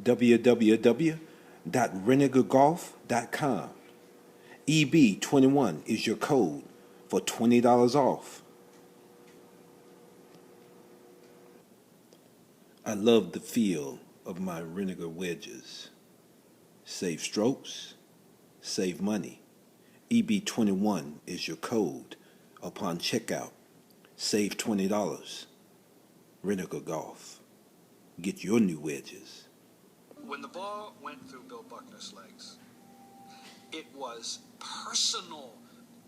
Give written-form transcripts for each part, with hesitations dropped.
www.renegargolf.com. EB21 is your code for $20 off. I love the feel of my Renegar wedges. Save strokes, save money. EB21 is your code upon checkout. Save $20. Renegar Golf. Get your new wedges. When the ball went through Bill Buckner's legs, it was personal.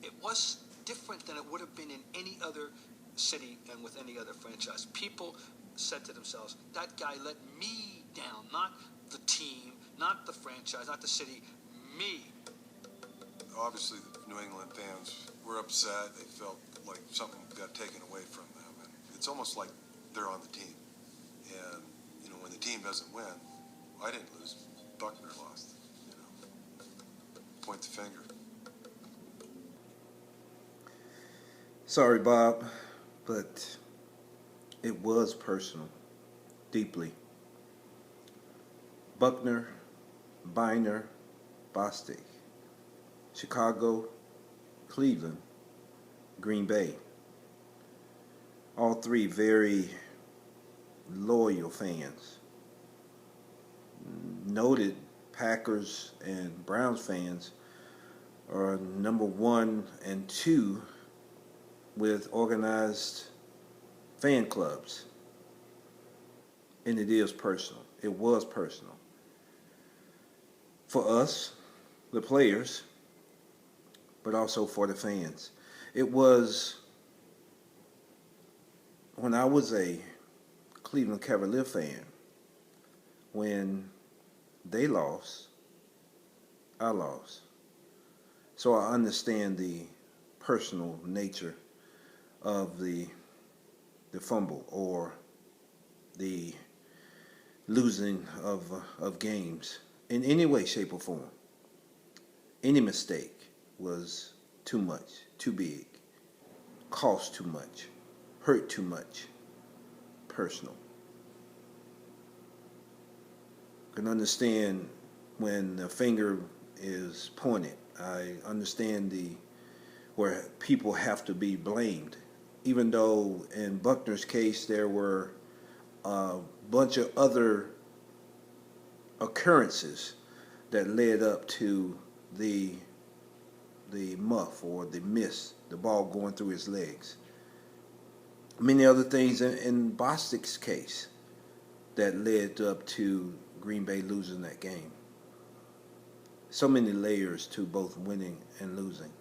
It was different than it would have been in any other city and with any other franchise. People said to themselves, that guy let me down, not the team, not the franchise, not the city, me. Obviously, the New England fans were upset. They felt like something got taken away from them. And it's almost like they're on the team. And, when the team doesn't win, I didn't lose, Buckner lost, Point the finger. Sorry, Bob, but it was personal, deeply. Buckner, Byner, Bostic, Chicago, Cleveland, Green Bay. All three very loyal fans. Noted Packers and Browns fans are number 1 and 2 with organized fan clubs. And it is personal. It was personal. For us, the players, but also for the fans. It was, when I was a Cleveland Cavalier fan, when they lost, I lost. So I understand the personal nature of the fumble or the losing of games in any way, shape, or form. Any mistake was too much, too big, cost too much, hurt too much, personal. I can understand when the finger is pointed. I understand where people have to be blamed. Even though in Buckner's case there were a bunch of other occurrences that led up to the muff or the miss, the ball going through his legs. Many other things in Bostic's case that led up to Green Bay losing that game. So many layers to both winning and losing.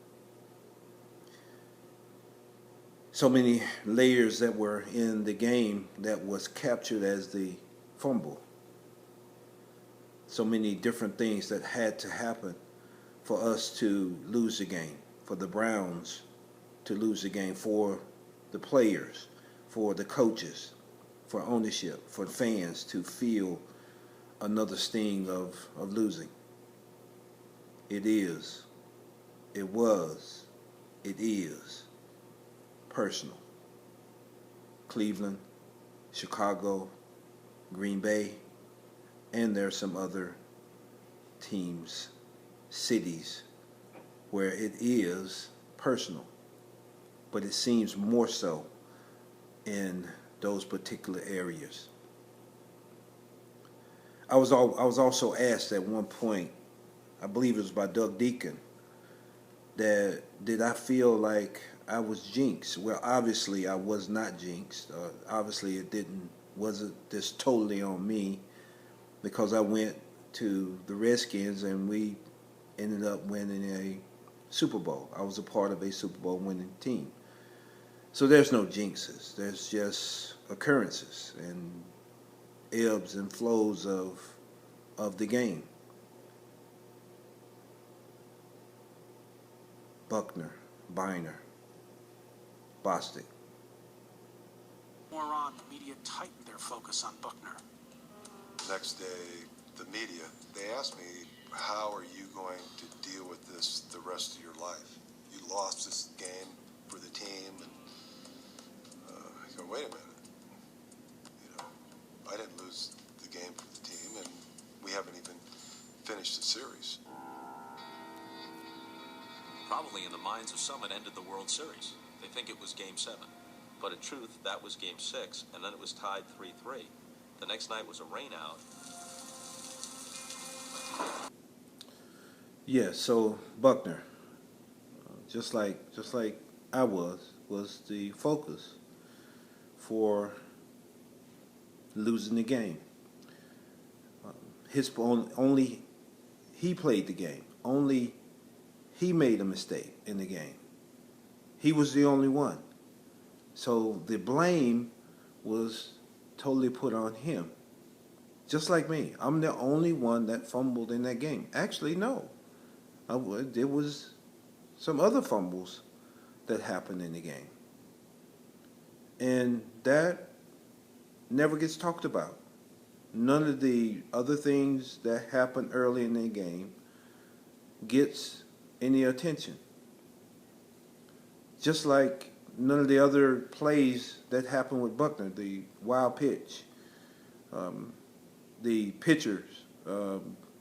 So many layers that were in the game that was captured as the fumble. So many different things that had to happen for us to lose the game, for the Browns to lose the game, for the players, for the coaches, for ownership, for fans to feel another sting of losing. It is, it was, it is personal. Cleveland, Chicago, Green Bay, and there are some other teams, cities, where it is personal. But it seems more so in those particular areas. I was also asked at one point, I believe it was by Doug Deacon, that did I feel like I was jinxed? Well, obviously I was not jinxed. Obviously it wasn't just totally on me, because I went to the Redskins and we ended up winning a Super Bowl. I was a part of a Super Bowl winning team. So there's no jinxes. There's just occurrences and ebbs and flows of the game. Buckner, Byner, Bostic. More on, the media tightened their focus on Buckner. Next day, the media, they asked me, how are you going to deal with this the rest of your life? You lost this game for the team, and I go, wait a minute. I didn't lose the game for the team, and finished the series. Probably in the minds of some, it ended the World Series. They think it was Game 7. But in truth, that was Game 6, and then it was tied 3-3. The next night was a rainout. Yeah, so Buckner, just like I was the focus for losing the game. His only he played the game. Only he made a mistake in the game. He was the only one. So the blame was totally put on him. Just like me. I'm the only one that fumbled in that game. Actually, no. There was some other fumbles that happened in the game. And that never gets talked about. None of the other things that happened early in the game gets any attention. Just like none of the other plays that happened with Buckner, the wild pitch, the pitchers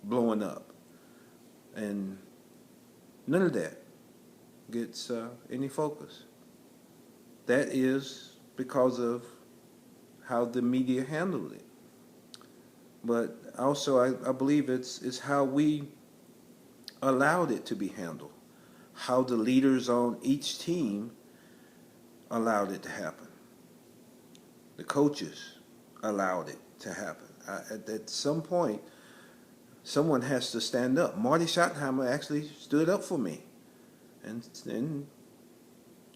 blowing up, and none of that gets any focus. That is because of how the media handled it. But also, I believe it's how we allowed it to be handled, how the leaders on each team allowed it to happen. The coaches allowed it to happen. At some point, someone has to stand up. Marty Schottenheimer actually stood up for me and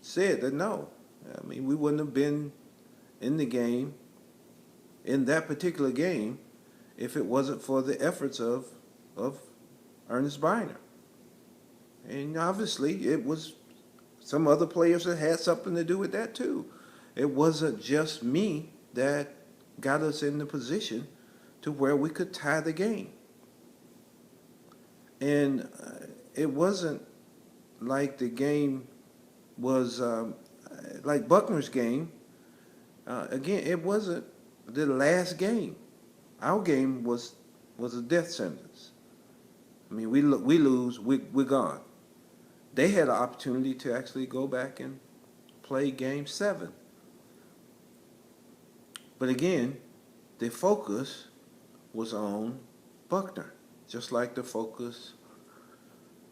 said that no. I mean, we wouldn't have been in the game, in that particular game, if it wasn't for the efforts of Ernest Byner. And obviously, it was some other players that had something to do with that too. It wasn't just me that got us in the position to where we could tie the game. And it wasn't like the game was like Buckner's game. Again, it wasn't the last game. Our game was a death sentence. I mean, we lose, we're gone. They had an opportunity to actually go back and play Game 7. But again, the focus was on Buckner, just like the focus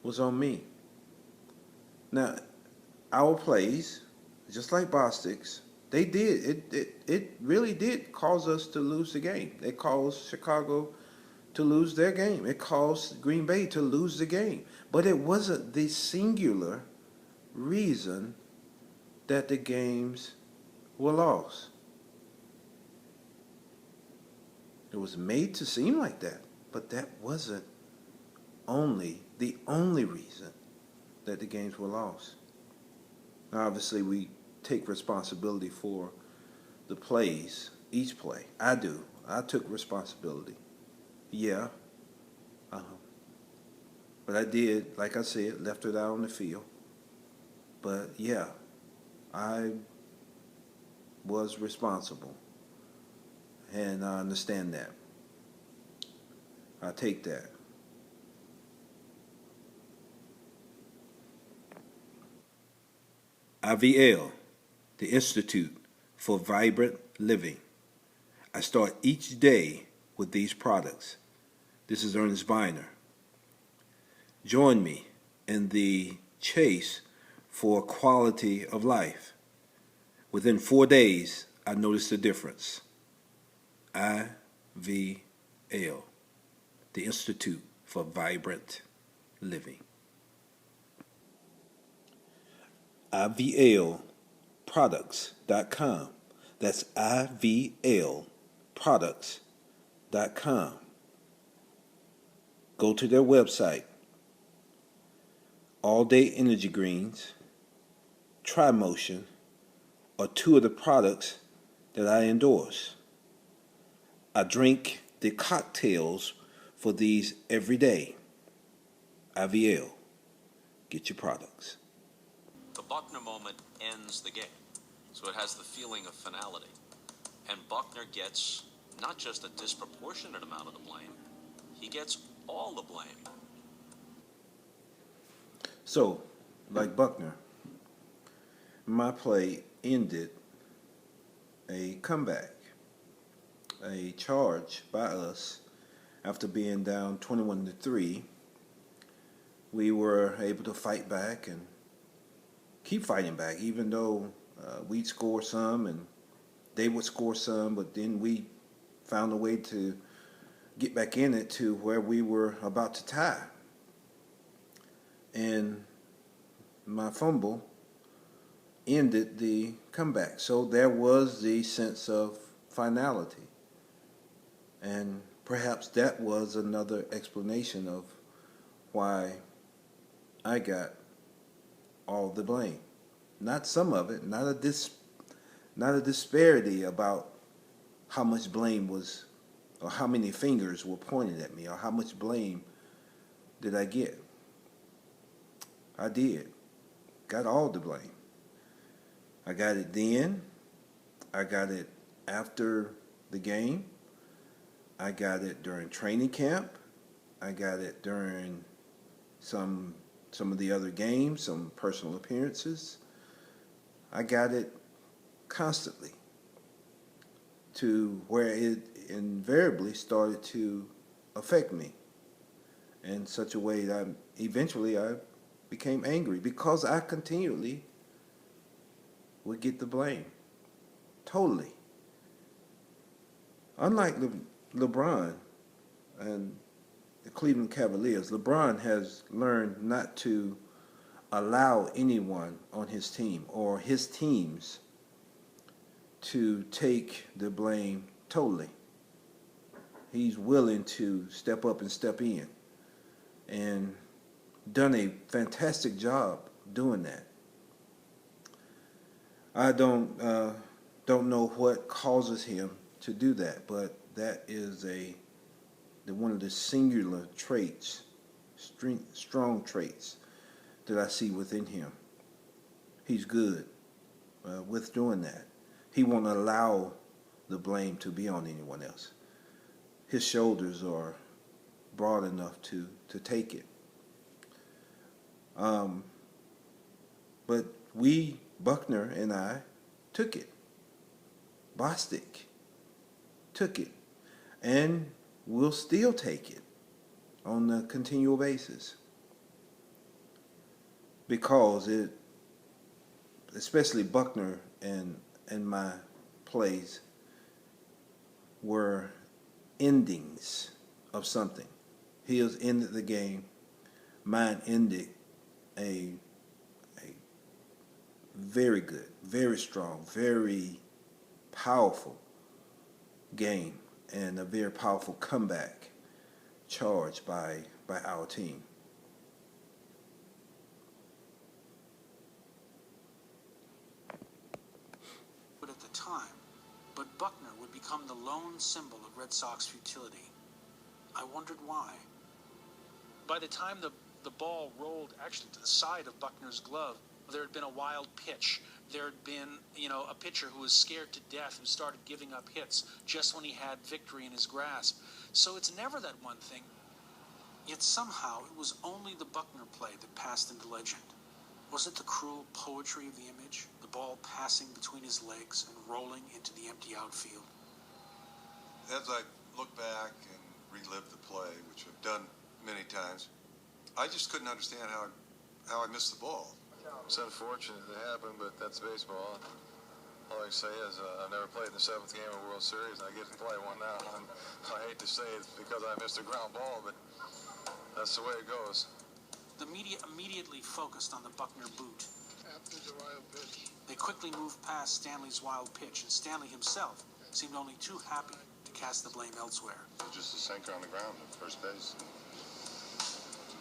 was on me. Now, our plays, just like Bostic's, they did. It really did cause us to lose the game. It caused Chicago to lose their game. It caused Green Bay to lose the game. But it wasn't the singular reason that the games were lost. It was made to seem like that, but that wasn't the only reason that the games were lost. Now, obviously, we take responsibility for the plays, each play. I do. I took responsibility. Yeah. But I did, like I said, left it out on the field. But yeah, I was responsible. And I understand that. I take that. IVL, the Institute for Vibrant Living. I start each day with these products. This is Ernest Byner. Join me in the chase for quality of life. Within 4 days, I noticed a difference. IVL, the Institute for Vibrant Living. IVLproducts.com. That's IVLproducts.com. Go to their website. All Day Energy Greens, Tri-Motion are two of the products that I endorse. I drink the cocktails for these every day. IVL, get your products. The Buckner moment ends the game, so it has the feeling of finality. And Buckner gets not just a disproportionate amount of the blame, he gets all the blame. So, like Buckner, my play ended a comeback, a charge by us after being down 21-3. We were able to fight back and keep fighting back, even though we'd score some and they would score some, but then we found a way to get back in it to where we were about to tie. And my fumble ended the comeback. So there was the sense of finality. And perhaps that was another explanation of why I got all the blame. Not some of it, not a disparity about how much blame was, or how many fingers were pointed at me, or how much blame did I get. I did. Got all the blame. I got it then. I got it after the game. I got it during training camp. I got it during some of the other games, some personal appearances. I got it constantly, to where it invariably started to affect me in such a way that eventually I became angry because I continually would get the blame. Totally. Unlike LeBron and the Cleveland Cavaliers, LeBron has learned not to allow anyone on his team or his teams to take the blame totally. He's willing to step up and step in, and done a fantastic job doing that. I don't know what causes him to do that, but that is one of the singular traits, strong traits that I see within him. He's good with doing that. He won't allow the blame to be on anyone else. His shoulders are broad enough to take it. But we, Buckner and I, took it. Bostic took it. And we'll still take it on a continual basis. Because it, especially Buckner and my plays, were endings of something. His ended the game. Mine ended a very good, very strong, very powerful game and a very powerful comeback charge by our team. But at the time, Buckner would become the lone symbol of Red Sox futility. I wondered why. By the time the ball rolled actually to the side of Buckner's glove, there had been a wild pitch. There had been, a pitcher who was scared to death who started giving up hits just when he had victory in his grasp. So it's never that one thing. Yet somehow it was only the Buckner play that passed into legend. Was it the cruel poetry of the image, the ball passing between his legs and rolling into the empty outfield? As I look back and relive the play, which I've done many times, I just couldn't understand how I missed the ball. It's unfortunate it happened, but that's baseball. All I can say is I've never played in the 7th game of the World Series, and I get to play one now. And I hate to say it's because I missed a ground ball, but that's the way it goes. The media immediately focused on the Buckner boot. After the wild pitch. They quickly moved past Stanley's wild pitch, and Stanley himself seemed only too happy to cast the blame elsewhere. Just a sinker on the ground at first base.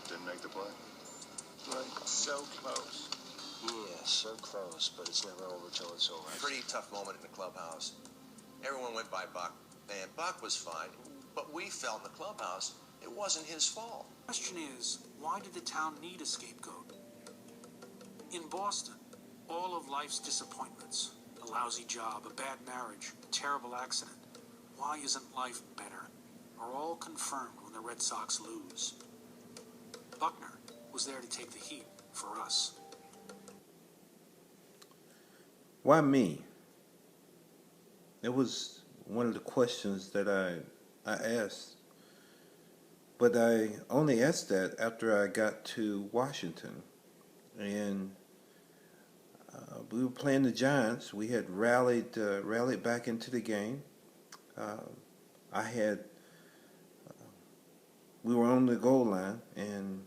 Didn't make the play. Like, so close. Yeah, so close, but it's never over till it's over. Pretty tough moment in the clubhouse. Everyone went by Buck, and Buck was fine, but we felt in the clubhouse it wasn't his fault. The question is, why did the town need a scapegoat? In Boston, all of life's disappointments, a lousy job, a bad marriage, a terrible accident, why isn't life better? are all confirmed when the Red Sox lose. Buckner was there to take the heat for us. Why me? It was one of the questions that I asked. But I only asked that after I got to Washington. And we were playing the Giants. We had rallied back into the game. We were on the goal line, and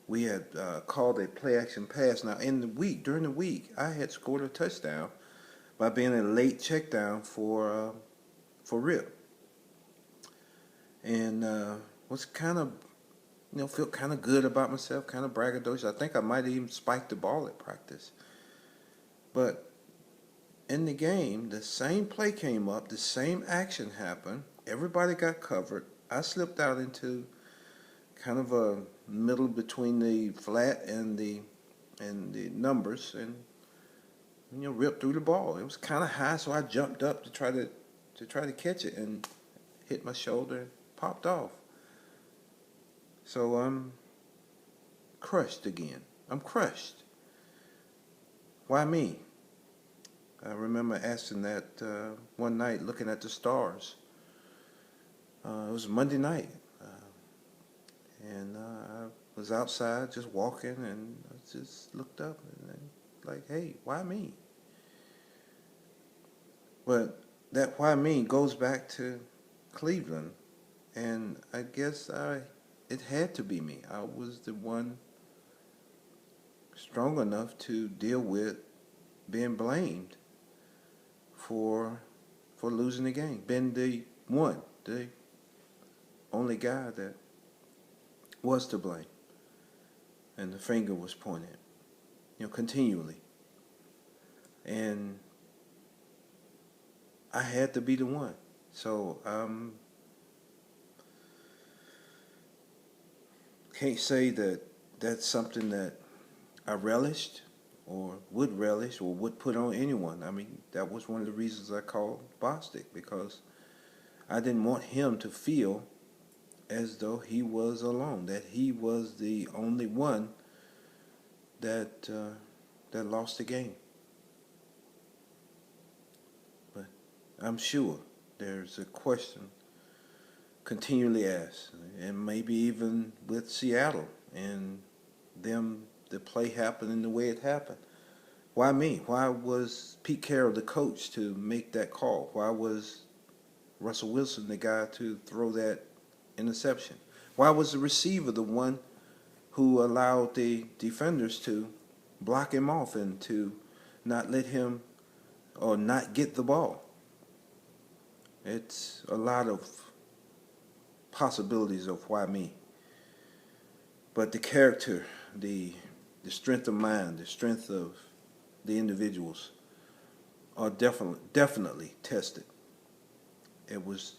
we had called a play-action pass. Now, during the week, I had scored a touchdown by being a late check down for Rip, and was kind of, felt kind of good about myself, kind of braggadocious. I think I might have even spiked the ball at practice, but in the game, the same play came up, the same action happened. Everybody got covered. I slipped out into kind of a middle between the flat and the numbers, and ripped through the ball. It was kind of high, so I jumped up to try to catch it, and hit my shoulder and popped off. So I'm crushed again. I'm crushed. Why me? I remember asking that one night, looking at the stars. It was Monday night. And I was outside just walking, and I just looked up and like, hey, why me? But that why me goes back to Cleveland, and I guess it had to be me. I was the one strong enough to deal with being blamed for losing the game, being the only guy that was to blame, and the finger was pointed, continually, and I had to be the one. So can't say that that's something that I relished or would relish or would put on anyone. I mean, that was one of the reasons I called Bostic, because I didn't want him to feel as though he was alone, that he was the only one that lost the game. But I'm sure there's a question continually asked, and maybe even with Seattle and them, the play happened in the way it happened. Why me? Why was Pete Carroll the coach to make that call? Why was Russell Wilson the guy to throw that interception? Why was the receiver the one who allowed the defenders to block him off and to not let him or not get the ball? It's a lot of possibilities of why me. But the character, the strength of mind, the strength of the individuals are definitely tested. It was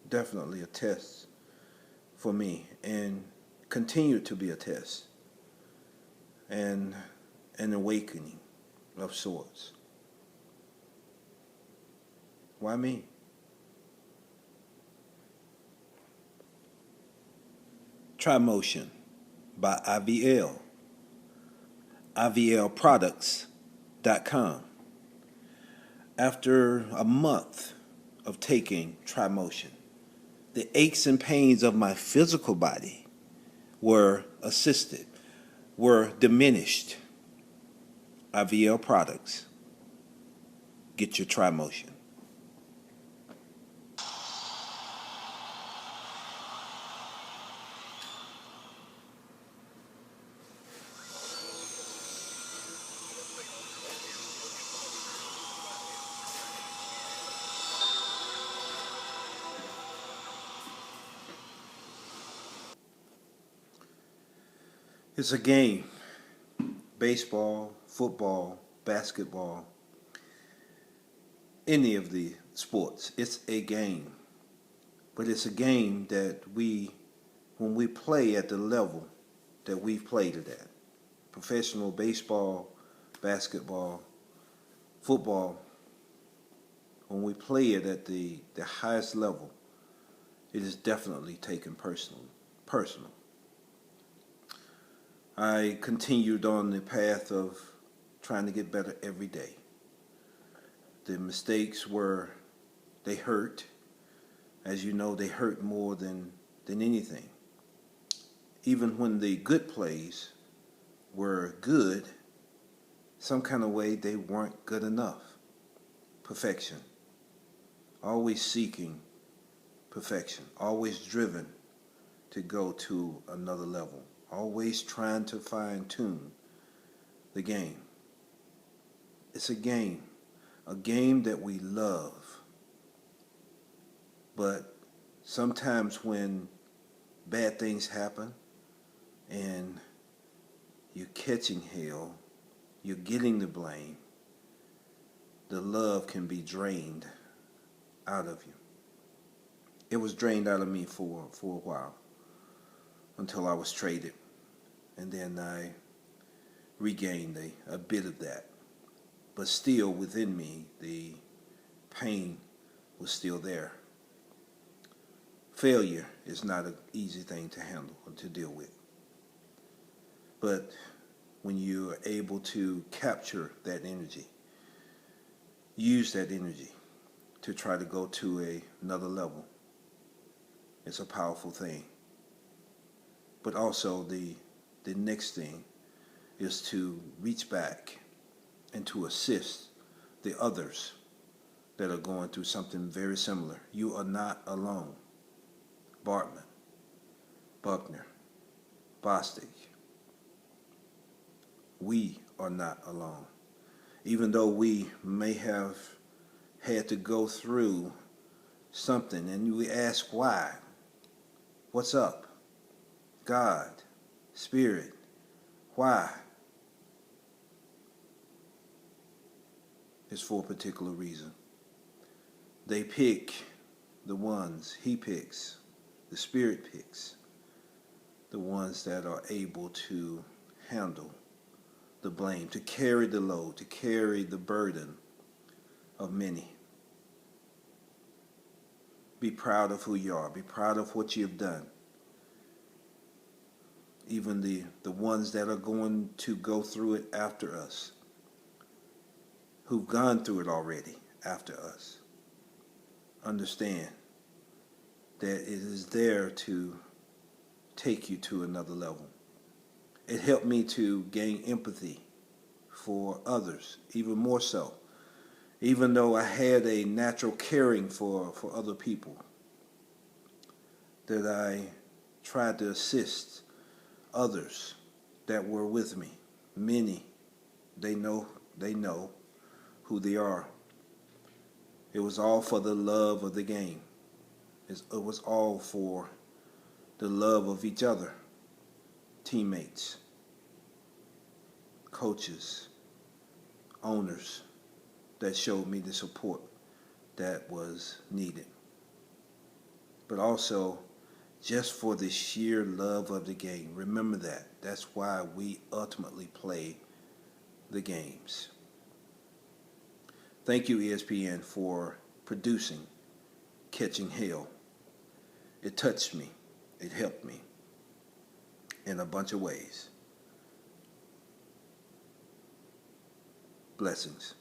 definitely a test for me, and continued to be a test and an awakening of sorts. Why me? Tri-Motion by IVL. IVLproducts.com. After a month of taking Tri-Motion, the aches and pains of my physical body were assisted, were diminished. IVL Products. Get your Tri-Motion. It's a game. Baseball, football, basketball, any of the sports. It's a game. But it's a game that when we play at the level that we've played it at, professional baseball, basketball, football, when we play it at the highest level, it is definitely taken personal. I continued on the path of trying to get better every day. The mistakes they hurt. As you know, they hurt more than anything. Even when the good plays were good, some kind of way they weren't good enough. Perfection. Always seeking perfection. Always driven to go to another level. Always trying to fine-tune the game. It's a game that we love. But sometimes when bad things happen and you're catching hell, you're getting the blame, the love can be drained out of you. It was drained out of me for a while until I was traded. And then I regained a bit of that. But still within me, the pain was still there. Failure is not an easy thing to handle or to deal with. But when you are able to capture that energy, use that energy to try to go to another level, it's a powerful thing. But also the next thing is to reach back and to assist the others that are going through something very similar. You are not alone. Bartman, Buckner, Bostic. We are not alone. Even though we may have had to go through something and we ask why. What's up? God, Spirit, why? It's for a particular reason. They pick the ones, He picks, the Spirit picks, the ones that are able to handle the blame, to carry the load, to carry the burden of many. Be proud of who you are. Be proud of what you've done. Even the ones that are going to go through it after us, who've gone through it already after us, understand that it is there to take you to another level. It helped me to gain empathy for others, even more so. Even though I had a natural caring for other people, that I tried to assist others that were with me. Many, they know who they are. It was all for the love of the game. It was all for the love of each other. Teammates, coaches, owners that showed me the support that was needed. But also just for the sheer love of the game. Remember that. That's why we ultimately play the games. Thank you, ESPN, for producing Catching Hell. It touched me. It helped me in a bunch of ways. Blessings.